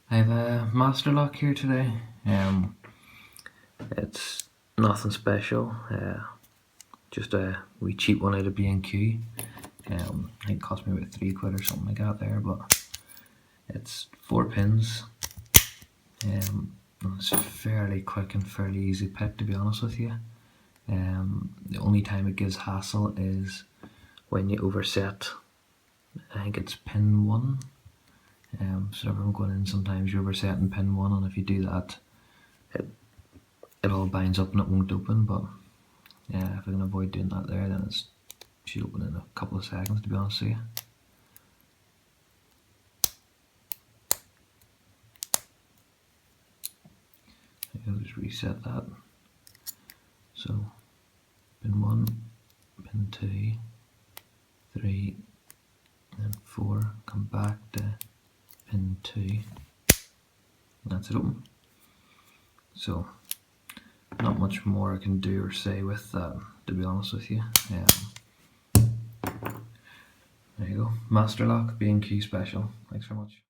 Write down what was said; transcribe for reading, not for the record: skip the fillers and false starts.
I have a Masterlock here today. It's nothing special. Just a wee cheap one out of B&Q. I think it cost me about £3 or something like that there, but it's 4 pins. And it's fairly quick and fairly easy pick, to be honest with you. The only time it gives hassle is when you overset. I think it's pin 1. So everyone going in, sometimes you overset in pin 1, and if you do that, it all binds up and it won't open. But yeah, if I can avoid doing that there, then it should open in a couple of seconds, to be honest with you. I'll just reset that. So pin 1, pin 2, 3, and 4, come back to pin 2, and that's it open. So not much more I can do or say with that, to be honest with you. There you go, Masterlock B&Q special. Thanks very much.